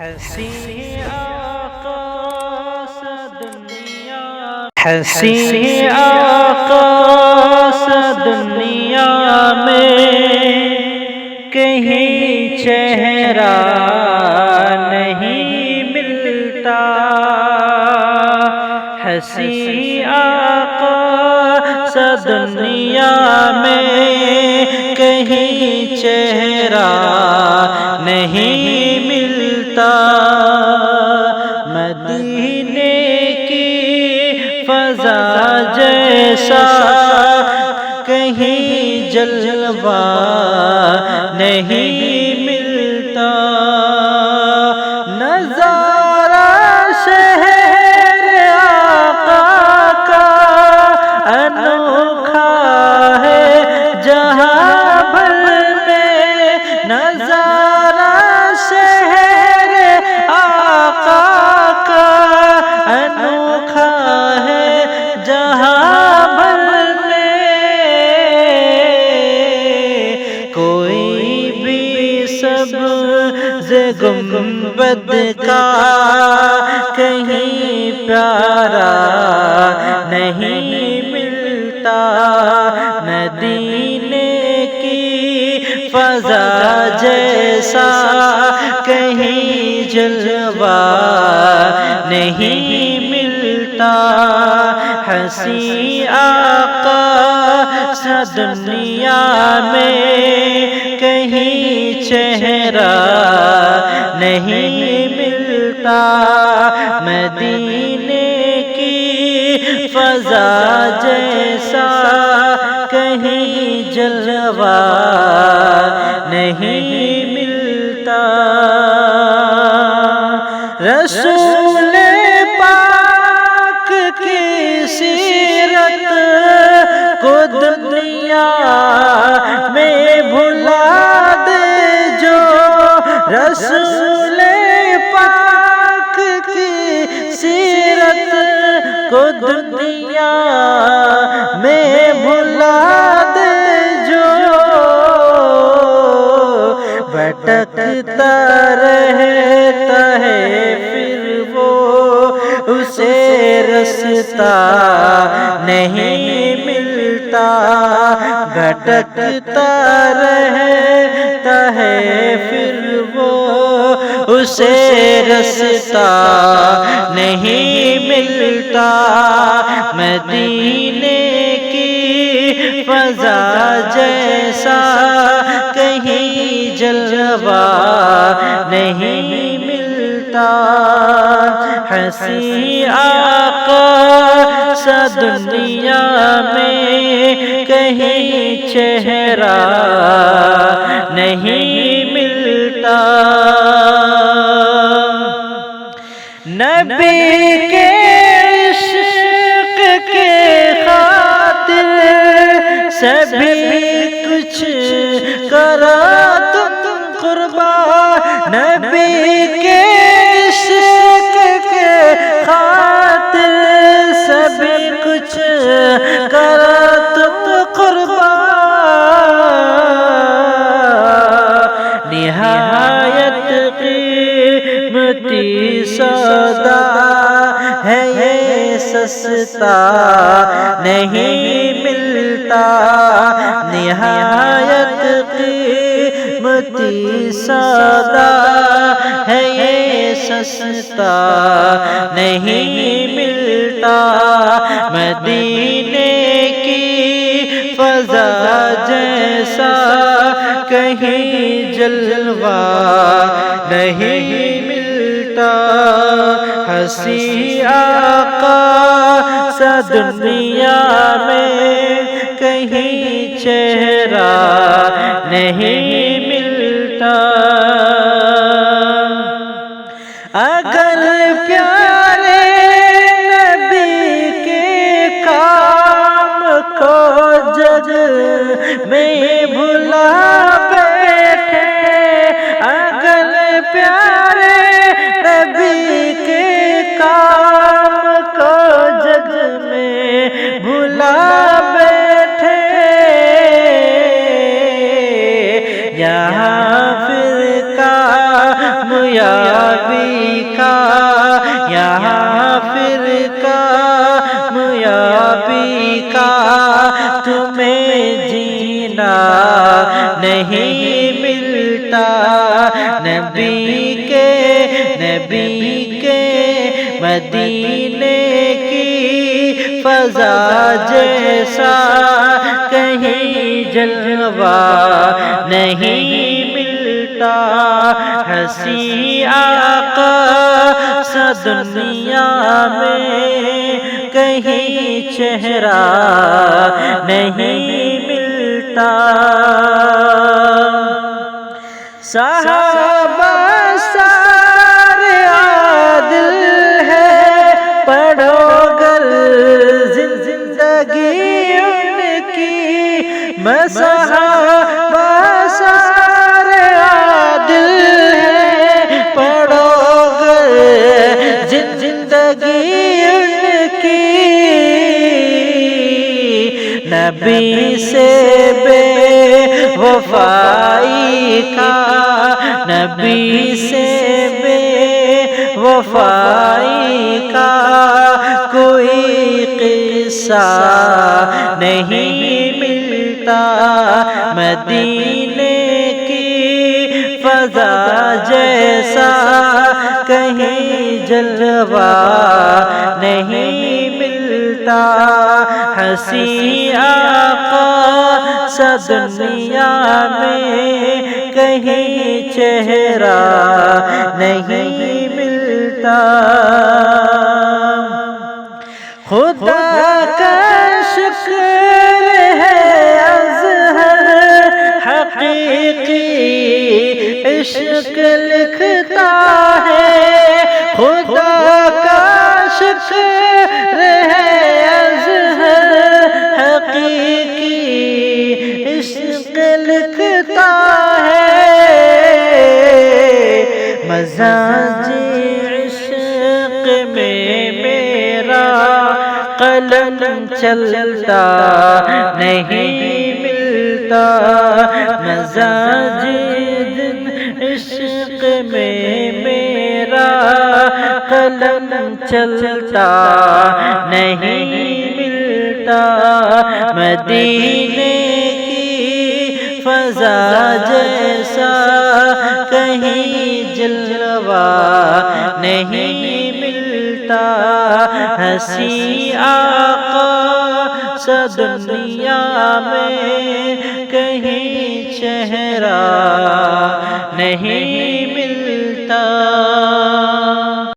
حسین آقا سے دنیا میں کہیں چہرہ نہیں ملتا، حسین آقا سے دنیا میں کہیں چہرہ نہیں ملتا، مدینے کی فضا جیسا کہیں جلوہ نہیں ملتا، نظارہ شہر آقا کا انوکھا ہے جہاں بھر میں، نظارہ شہر آقا کا انوکھا ہے جہاں بھر میں، کوئی بھی سبز گنبد کا کہیں پیارا نہیں ملتا، مدینے کی فضا جیسا کہیں جلوہ نہیں ملتا، حسین آقا سے دنیا میں کہیں چہرہ نہیں ملتا، مدینے کی فضا جیسا کہیں جلوہ نہیں ملتا، رسول پاک کی سیرت کو دنیا میں بھلا دے جو، رسول پاک کی سیرت کو دنیا میں بھلا دے جو، بھٹکتا رہتا ہے پھر وہ اسے رستہ نہیں ملتا، بھٹکتا رہتا ہے پھر وہ اسے رستہ نہیں ملتا، مدینے کی فضا جیسا کہیں جلوہ نہیں ملتا، حسین آقا سے دنیا میں کہیں چہرہ نہیں ملتا، نبی کے عشق کے خاطر سبھی کچھ کرا تم قربان، نبی کے عشق کے خاطر سبھی کچھ کرا تم قربان، نہایت قیمتی سودا ہے یہ سستا نہیں ملتا، نہایت قیمتی سودا ہے یہ سستا نہیں ملتا، مدینے کی فضا جیسا کہیں جلوہ نہیں ملتا، حسین آقا سے دنیا میں کہیں چہرہ نہیں ملتا، اگر پیارے نبی کے کام کو جگ میں بھلا بیٹھے، اگر پیارے نبی کے کام کو جگ میں بھلا بیٹھے، یہاں پھر کام یا کامیابی کا یہاں پھر کامیابی کا تمہیں جینا نہیں ملتا، نبی کے مدینے کی فضا جیسا کہیں جلوہ نہیں ملتا، ہنسی آقا سا دنیا میں کہیں چہرہ نہیں ملتا۔ صحابہ سارے عادل ہے، پڑھو گر زندگی ان کی، صحابہ سارے عادل ہے، پڑھو گر زندگی ان کی، نبی سے بے وفائی کا، نبی سے بے وفائی کا کوئی قصہ نہیں ملتا، مدینے کی فضا جیسا کہیں جلوہ نہیں ملتا، ہنسی آقا سا دنیا میں کہیں چہرہ نہیں ملتا۔ خدا کا شکر ہے اظہر حقیقی عشق لکھتا ہے، خدا کا شکر ہے اظہر حقیقی عشق لکھتا ہے، مزاج عشق میں میرا قلم چلتا نہیں ملتا، مزاج عشق میں میرا قلم چلتا نہیں ملتا، مدینے کی فضا جیسا کہیں جلوہ نہیں ملتا، ہنسی آقا سا دنیا میں کہیں چہرہ نہیں ملتا۔